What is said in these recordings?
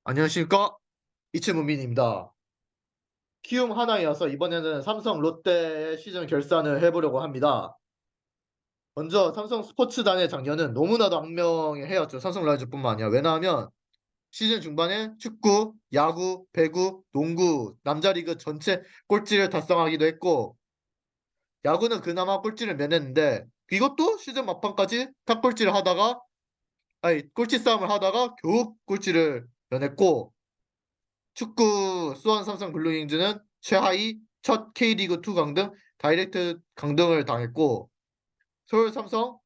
안녕하십니까? 이채문민입니다. 키움 하나에 이어서 이번에는 삼성 롯데의 시즌 결산을 해보려고 합니다. 먼저 삼성 스포츠단의 작년은 너무나도 악명의 해였죠. 삼성 라이온즈뿐만 아니라. 왜냐하면 시즌 중반에 축구, 야구, 배구, 농구, 남자리그 전체 꼴찌를 달성하기도 했고, 야구는 그나마 꼴찌를 면했는데 이것도 시즌 막판까지 탑꼴찌를 하다가, 아니 꼴찌 싸움을 하다가 겨우 꼴찌를 면했고, 축구 수원 삼성 블루윙즈는 최하위 첫 K리그2 강등 다이렉트 강등을 당했고, 서울 삼성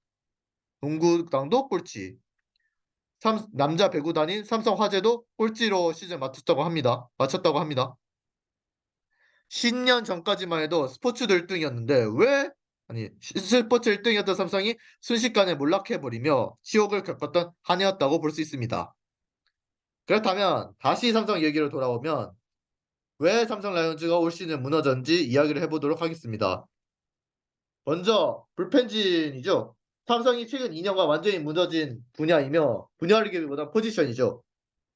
농구단도 꼴찌, 남자 배구단인 삼성 화재도 꼴찌로 시즌 마쳤다고 합니다. 신년 전까지만 해도 스포츠도 1등이었는데 스포츠 1등이었던 삼성이 순식간에 몰락해버리며 치욕을 겪었던 한 해였다고 볼 수 있습니다. 그렇다면 다시 삼성 얘기로 돌아오면 왜 삼성 라이온즈가 올 시즌 무너졌는지 이야기를 해보도록 하겠습니다. 먼저 불펜진이죠. 삼성이 최근 2년간 완전히 무너진 분야이기보다 포지션이죠.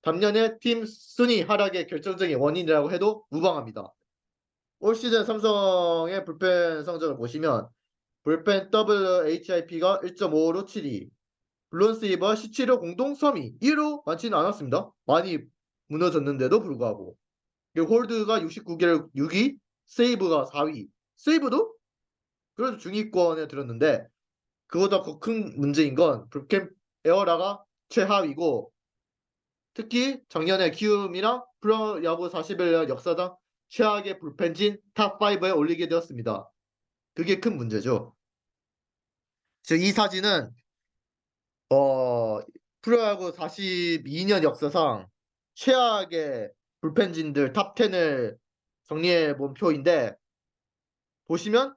작년에 팀 순위 하락의 결정적인 원인이라고 해도 무방합니다. 올 시즌 삼성의 불펜 성적을 보시면 불펜 WHIP가 1.55로 7위, 블론세이버 17호 공동 3위, 1로 많지는 않았습니다. 많이 무너졌는데도 불구하고. 그리고 홀드가 69개를 6위, 세이브가 4위. 세이브도 그래도 중위권에 들었는데 그보다 더 큰 문제인 건 불펜 에어라가 최하위고, 특히 작년에 키움이랑 프로야구 41년 역사상 최악의 불펜진 탑5에 올리게 되었습니다. 그게 큰 문제죠. 즉 이 사진은 프로야구 42년 역사상 최악의 불펜진들 탑10을 정리해 본 표인데, 보시면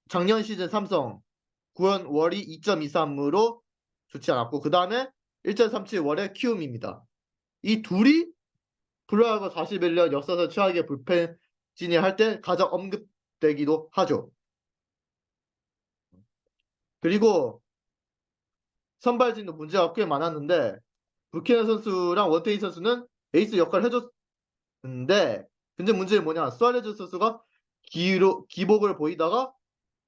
작년 시즌 삼성 9원 월이 2.23으로 좋지 않았고, 그 다음에 1.37 월의 키움입니다. 이 둘이 프로야구 41년 역사상 최악의 불펜진이 할 때 가장 언급되기도 하죠. 그리고 선발진도 문제가 꽤 많았는데 부캐넌 선수랑 원태인 선수는 에이스 역할을 해줬는데, 근데 문제는 뭐냐, 수아레즈 선수가 기복을 보이다가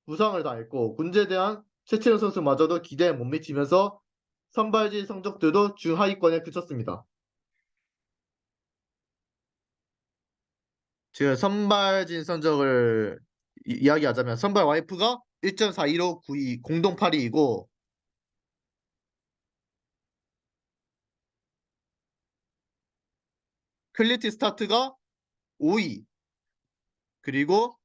부상을 당했고, 군제에 대한 최철현 선수마저도 기대에 못 미치면서 선발진 성적들도 중하위권에 그쳤습니다. 제가 선발진 성적을 이야기하자면 선발 와이프가 1.42로 9위, 공동 8위이고, 클리티 스타트가 5위, 그리고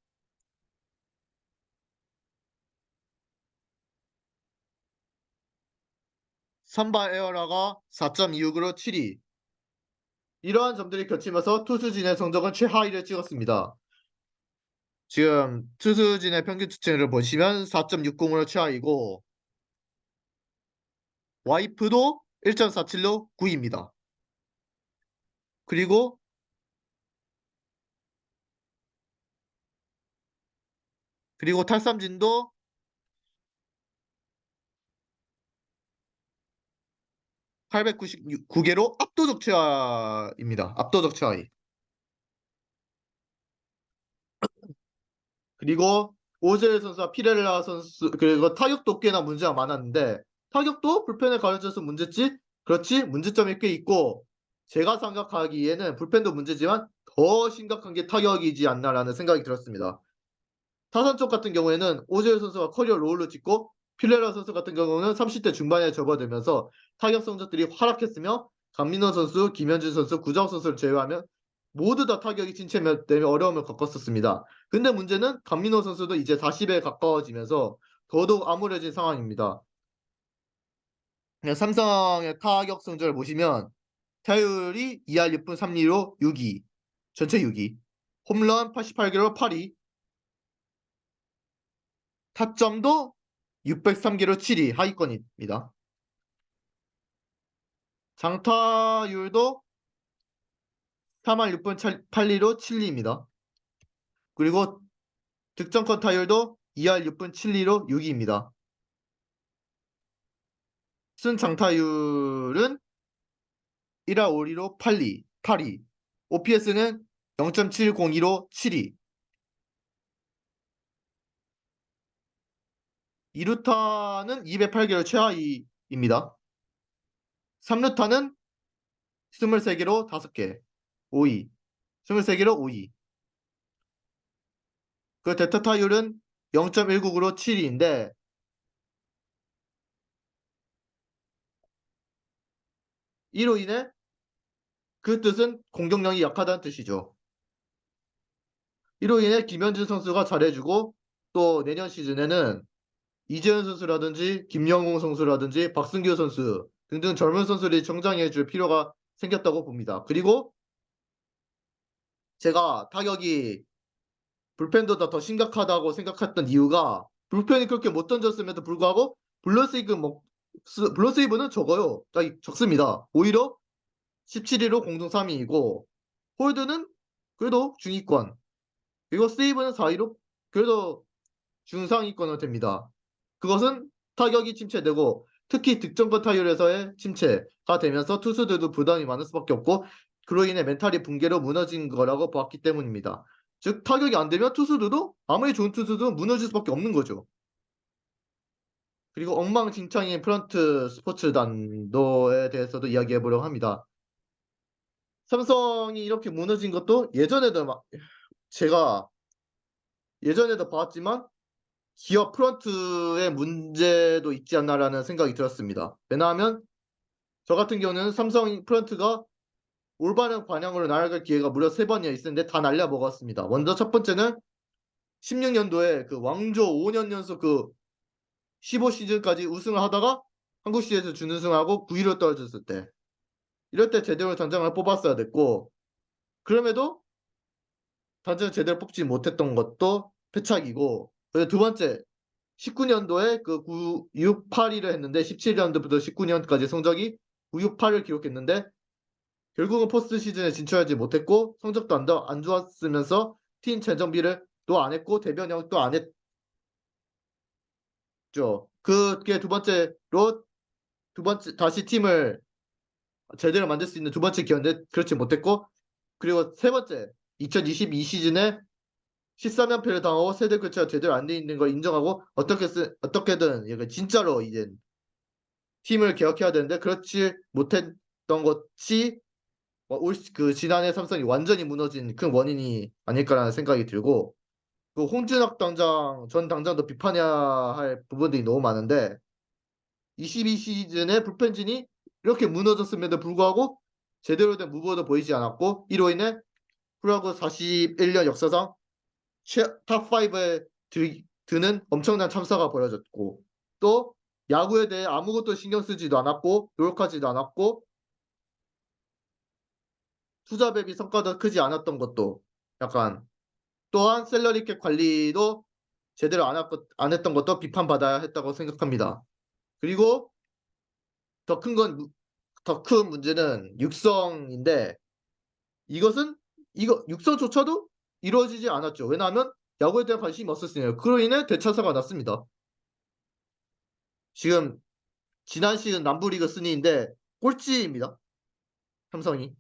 선발 에어라가 4.26으로 7위. 이러한 점들이 겹치면서 투수진의 성적은 최하위를 찍었습니다. 지금 투수진의 평균 수치를 보시면 4.60으로 최하위고, 와이프도 1.47로 9위입니다. 그리고 탈삼진도 899개로 압도적 최하입니다. 압도적 최하위. 그리고 오젤 선수와 피렐라 선수, 그리고 타격도 꽤나 문제가 많았는데, 타격도 불펜에 가려져서 문제지? 그렇지, 문제점이 꽤 있고, 제가 생각하기에는 불펜도 문제지만 더 심각한 게 타격이지 않나라는 생각이 들었습니다. 타선 쪽 같은 경우에는 오젤 선수가 커리어 로울을 찍고, 피렐라 선수 같은 경우는 30대 중반에 접어들면서 타격 성적들이 하락했으며, 강민호 선수, 김현준 선수, 구자욱 선수를 제외하면 모두 다 타격이 침체되며 어려움을 겪었었습니다. 근데 문제는 강민호 선수도 이제 40에 가까워지면서 더더욱 암울해진 상황입니다. 삼성의 타격 성적을 보시면 타율이 2할 6분 3리로 6위, 전체 6위, 홈런 88개로 8위, 타점도 603개로 7위, 하위권입니다. 장타율도 3할 6분 8리로 7위입니다. 그리고 득점권 타율도 2할 6분 7리로 6위입니다. 순 장타율은 1할 5리로 8리. OPS는 0.702로 7위. 2루타는 208개로 최하위입니다. 3루타는 23개로 5개. 5위. 23개로 5위. 그 대타 타율은 0.199로 7위인데 이로 인해 그 뜻은 공격력이 약하다는 뜻이죠. 이로 인해 김현준 선수가 잘해주고 또 내년 시즌에는 이재현 선수라든지 김영웅 선수라든지 박승규 선수 등등 젊은 선수들이 성장해줄 필요가 생겼다고 봅니다. 그리고 제가 타격이 불펜보다 더 심각하다고 생각했던 이유가 불펜이 그렇게 못 던졌음에도 불구하고 블러세이브는 적어요. 아니, 적습니다. 오히려 17위로 공동 3위이고 홀드는 그래도 중위권 그리고 세이브는 4위로 그래도 중상위권은 됩니다. 그것은 타격이 침체되고 특히 득점권 타율에서의 침체가 되면서 투수들도 부담이 많을 수밖에 없고 그로 인해 멘탈이 붕괴로 무너진 거라고 보았기 때문입니다. 즉 타격이 안 되면 투수들도 아무리 좋은 투수도 무너질 수밖에 없는 거죠. 그리고 엉망진창인 프런트 스포츠단도에 대해서도 이야기해 보려고 합니다. 삼성이 이렇게 무너진 것도 제가 예전에도 봤지만 기업 프런트의 문제도 있지 않나라는 생각이 들었습니다. 왜냐하면 저 같은 경우는 삼성 프런트가 올바른 방향으로 나아갈 기회가 무려 3번이나 있었는데 다 날려먹었습니다. 먼저 첫 번째는 16년도에 그 왕조 5년 연속 그 15시즌까지 우승을 하다가 한국 시리즈 준우승하고 9위로 떨어졌을 때 이럴 때 제대로 단장을 뽑았어야 됐고 그럼에도 단장을 제대로 뽑지 못했던 것도 패착이고 그리고 두 번째 19년도에 그 9, 6, 8위를 했는데 17년도부터 19년까지 성적이 9, 6, 8을 기록했는데 결국은 포스트 시즌에 진출하지 못했고 성적도 안 좋았으면서 팀 재정비를 또 안 했고 대변형 또 안 했죠. 그게 두 번째 다시 팀을 제대로 만들 수 있는 두 번째 기회인데 그렇지 못했고 그리고 세 번째 2022 시즌에 13연패를 당하고 세대 교체가 제대로 안 돼 있는 걸 인정하고 어떻게든 이게 진짜로 이제 팀을 개혁해야 되는데 그렇지 못했던 것이 그 지난해 삼성이 완전히 무너진 큰 원인이 아닐까라는 생각이 들고 그 홍준학 전 당장도 비판해야 할 부분들이 너무 많은데 22 시즌에 불펜진이 이렇게 무너졌음에도 불구하고 제대로 된 무브도 보이지 않았고 이로 인해 프로야구 41년 역사상 탑5에 드는 엄청난 참사가 벌어졌고 또 야구에 대해 아무것도 신경 쓰지도 않았고 노력하지도 않았고 투자 대비 성과도 크지 않았던 것도 약간 또한 셀러리캡 관리도 제대로 안 했던 것도 비판받아야 했다고 생각합니다. 그리고 더 큰 문제는 육성인데 이거 육성조차도 이루어지지 않았죠. 왜냐하면 야구에 대한 관심이 없었으니까요. 그로 인해 대차사가 났습니다. 지금 지난 시즌 남부리그 순위인데 꼴찌입니다. 삼성이.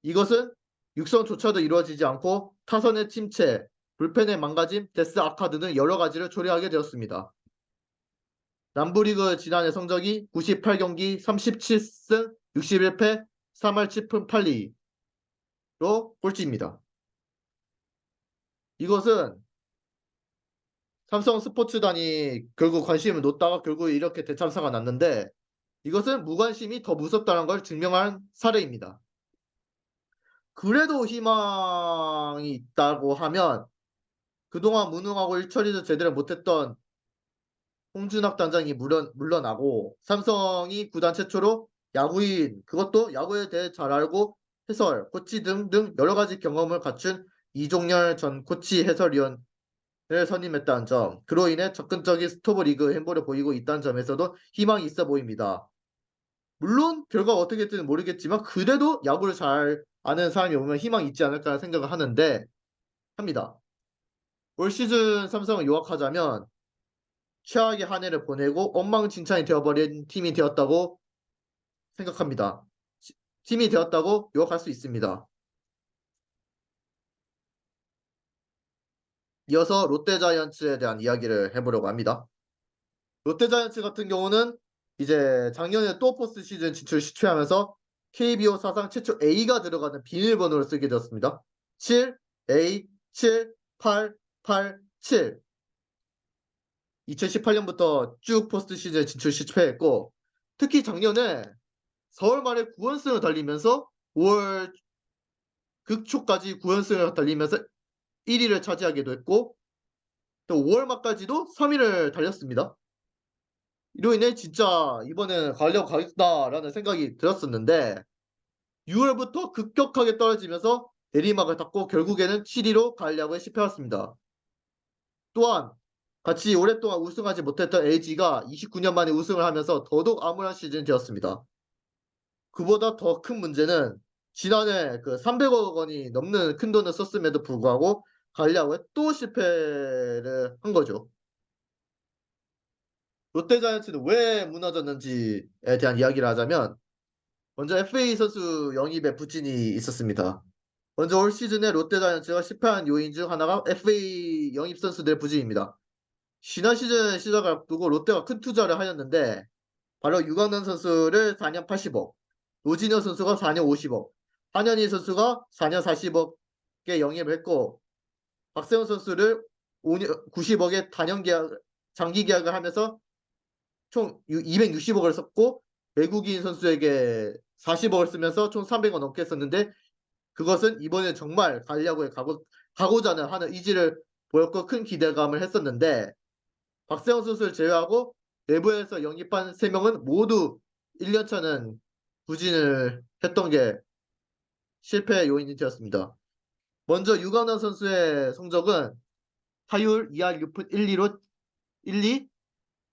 이것은 육성조차도 이루어지지 않고 타선의 침체, 불펜의 망가짐, 데스 아카드 등 여러 가지를 초래하게 되었습니다. 남부리그 지난해 성적이 98경기 37승 61패 3할 7푼 8리로 꼴찌입니다. 이것은 삼성 스포츠단이 결국 관심을 놓다가 결국 이렇게 대참사가 났는데 이것은 무관심이 더 무섭다는 걸 증명한 사례입니다. 그래도 희망이 있다고 하면 그동안 무능하고 일처리도 제대로 못했던 홍준학 단장이 물러나고 삼성이 구단 최초로 야구인 그것도 야구에 대해 잘 알고 해설, 코치 등등 여러 가지 경험을 갖춘 이종열 전 코치 해설위원을 선임했다는 점 그로 인해 접근적인 스토브 리그 행보를 보이고 있다는 점에서도 희망이 있어 보입니다. 물론 결과가 어떻게 될지는 모르겠지만 그래도 야구를 잘 아는 사람이 오면 희망이 있지 않을까 생각을 합니다. 올 시즌 삼성을 요약하자면 최악의 한 해를 보내고 엉망진창이 되어버린 팀이 되었다고 생각합니다. 팀이 되었다고 요약할 수 있습니다. 이어서 롯데자이언츠에 대한 이야기를 해보려고 합니다. 롯데자이언츠 같은 경우는 이제 작년에 또 포스트 시즌 진출 시추하면서 KBO 사상 최초 A가 들어가는 비밀번호를 쓰게 되었습니다. 7A 7887 2018년부터 쭉 포스트 시즌 진출 실패했고 특히 작년에 4월 말에 9연승을 달리면서 5월 극초까지 9연승을 달리면서 1위를 차지하기도 했고 또 5월 말까지도 3위를 달렸습니다. 이로 인해 진짜 이번에는 가려고 가겠다라는 생각이 들었었는데 6월부터 급격하게 떨어지면서 내리막을 탔고 결국에는 7위로 가려고 실패했습니다. 또한 같이 오랫동안 우승하지 못했던 LG가 29년 만에 우승을 하면서 더더욱 암울한 시즌이 되었습니다. 그보다 더 큰 문제는 지난해 그 300억 원이 넘는 큰 돈을 썼음에도 불구하고 가려고 또 실패를 한 거죠. 롯데자이언츠는 왜 무너졌는지에 대한 이야기를 하자면 먼저 FA 선수 영입에 부진이 있었습니다. 먼저 올 시즌에 롯데자이언츠가 실패한 요인 중 하나가 FA 영입 선수들의 부진입니다. 지난 시즌 시작을 앞두고 롯데가 큰 투자를 하였는데 바로 유강남 선수를 4년 80억, 노진혁 선수가 4년 50억, 한현희 선수가 4년 40억에 영입을 했고 박세훈 선수를 5년 90억에 단연 계약, 장기 계약을 하면서 총 260억을 썼고 외국인 선수에게 40억을 쓰면서 총 300억 넘게 썼는데 그것은 이번에 정말 가려고 가고자 하는 의지를 보였고 큰 기대감을 했었는데 박세영 선수를 제외하고 내부에서 영입한 3명은 모두 1년차는 부진을 했던 게 실패 요인이 되었습니다. 먼저 유관원 선수의 성적은 타율 2할 6푼 1리로 1리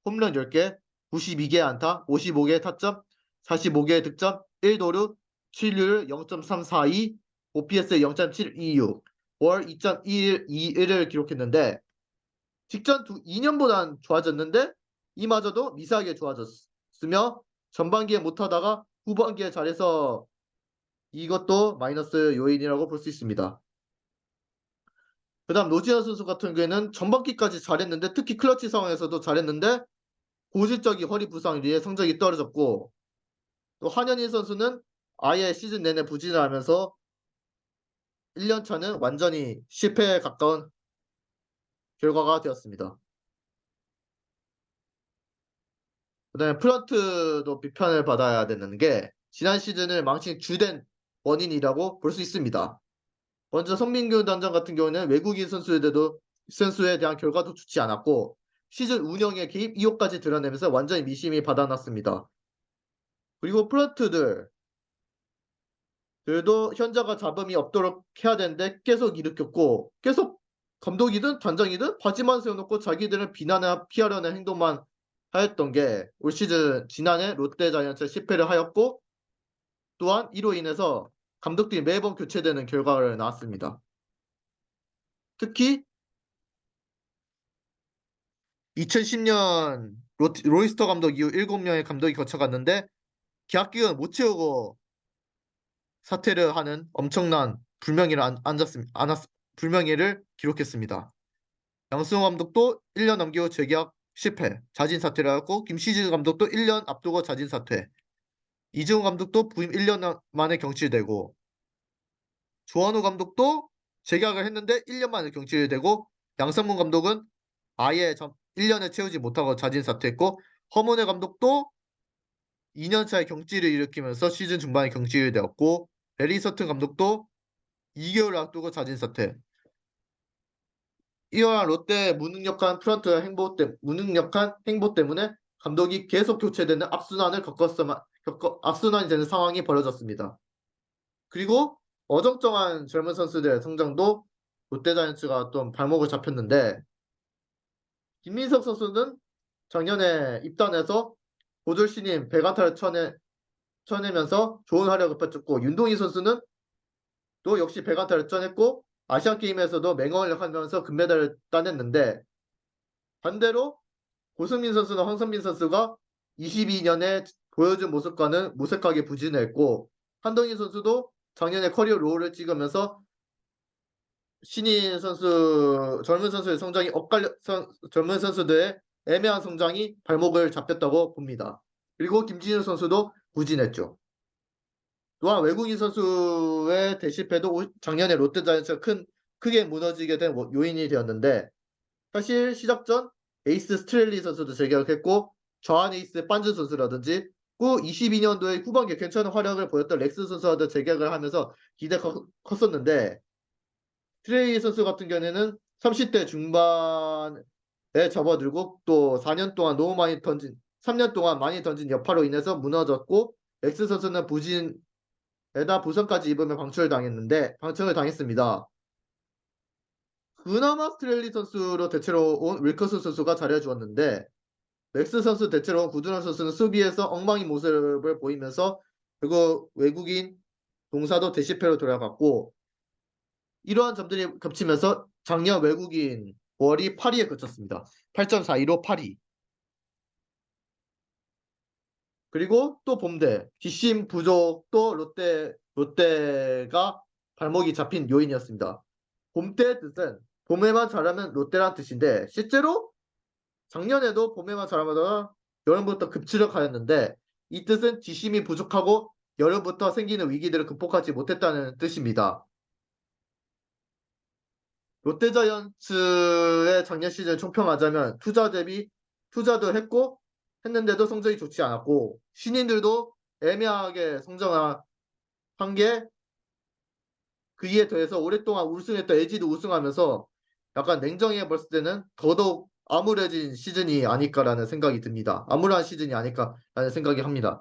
홈런 10개 92개 안타 55개 타점 45개 득점 1도루 7률 0.342 OPS 0.726 월 2.21을 기록했는데 직전 2년보단 좋아졌는데 이마저도 미세하게 좋아졌으며 전반기에 못하다가 후반기에 잘해서 이것도 마이너스 요인이라고 볼 수 있습니다. 그 다음 노지현 선수 같은 경우에는 전반기까지 잘했는데 특히 클러치 상황에서도 잘했는데 고질적인 허리 부상 뒤에 성적이 떨어졌고 또 한현희 선수는 아예 시즌 내내 부진을 하면서 1년차는 완전히 실패에 가까운 결과가 되었습니다. 그 다음에 프런트도 비판을 받아야 되는 게 지난 시즌을 망친 주된 원인이라고 볼 수 있습니다. 먼저 성민규 단장 같은 경우는 외국인 선수에 대한 결과도 좋지 않았고 시즌 운영에 개입 의혹까지 드러내면서 완전히 미심이 받아났습니다. 그리고 프런트들도 현자가 잡음이 없도록 해야 되는데 계속 일으켰고 계속 감독이든 단장이든 바지만 세워놓고 자기들은 비난을 피하려는 행동만 하였던 게 올 시즌 지난해 롯데자이언츠 실패를 하였고 또한 이로 인해서 감독들이 매번 교체되는 결과를 낳았습니다. 특히 2010년 로이스터 감독 이후 7명의 감독이 거쳐갔는데 계약 기간 못 채우고 사퇴를 하는 엄청난 불명예를 기록했습니다. 양승호 감독도 1년 넘기고 재계약 실패, 자진 사퇴를 하고 김시진 감독도 1년 앞두고 자진 사퇴. 이승우 감독도 부임 1년 만에 경질되고 조한우 감독도 재계약을 했는데 1년 만에 경질되고 양상문 감독은 아예 1년을 채우지 못하고 자진 사퇴했고 허문회 감독도 2년차에 경질을 일으키면서 시즌 중반에 경질되었고 레리 서튼 감독도 2개월을 앞두고 자진 사퇴. 이러한 롯데의 무능력한 행보 때문에 감독이 계속 교체되는 악순환이 되는 상황이 벌어졌습니다. 그리고 어정쩡한 젊은 선수들의 성장도 롯데자이언츠가 좀 발목을 잡혔는데 김민석 선수는 작년에 입단해서 고졸 신인 베가타를 쳐내면서 좋은 활약을 펼쳤고 윤동희 선수는 또 역시 베가타를 쳐냈고 아시안게임에서도 맹활약을 하면서 금메달을 따냈는데 반대로 고승민 선수나 황선민 선수가 22년에 보여준 모습과는 무색하게 부진했고 한동희 선수도 작년에 커리어 로우를 찍으면서 신인 선수 젊은 선수의 성장이 엇갈려 젊은 선수들의 애매한 성장이 발목을 잡혔다고 봅니다. 그리고 김진우 선수도 부진했죠. 또한 외국인 선수의 대실패도 작년에 롯데자이언츠가 크게 무너지게 된 요인이 되었는데 사실 시작 전 에이스 스트렐리 선수도 재계약했고 좌완 에이스 반즈 선수라든지 또 22년도에 후반기에 괜찮은 활약을 보였던 렉스 선수와도 재계약을 하면서 기대가 컸었는데 스트레이 선수 같은 경우에는 30대 중반에 접어들고 또 4년 동안 너무 많이 던진 3년 동안 많이 던진 여파로 인해서 무너졌고 렉스 선수는 부진에다 부상까지 입으며 방출을 당했습니다. 그나마 스트렐리 선수로 대체로 온 윌커슨 선수가 잘해주었는데 렉스 선수 대체로 온 구드런 선수는 수비에서 엉망인 모습을 보이면서 그리고 외국인 동사도 대실패로 돌아갔고 이러한 점들이 겹치면서 작년 외국인 월이 8위에 그쳤습니다. 8.415 8위. 그리고 또 봄대 뒷심 부족도 롯데가 발목이 잡힌 요인이었습니다. 봄대의 뜻은 봄에만 잘하면 롯데란 뜻인데 실제로 작년에도 봄에만 잘하면 여름부터 급추력하였는데 이 뜻은 뒷심이 부족하고 여름부터 생기는 위기들을 극복하지 못했다는 뜻입니다. 롯데자이언츠의 작년 시즌을 총평하자면 투자도 했는데도 성적이 좋지 않았고 신인들도 애매하게 성장한 게 그에 더해서 오랫동안 우승했던 LG도 우승하면서 약간 냉정해 봤을 때는 더더욱 암울해진 시즌이 아닐까라는 생각이 듭니다. 암울한 시즌이 아닐까라는 생각이 합니다.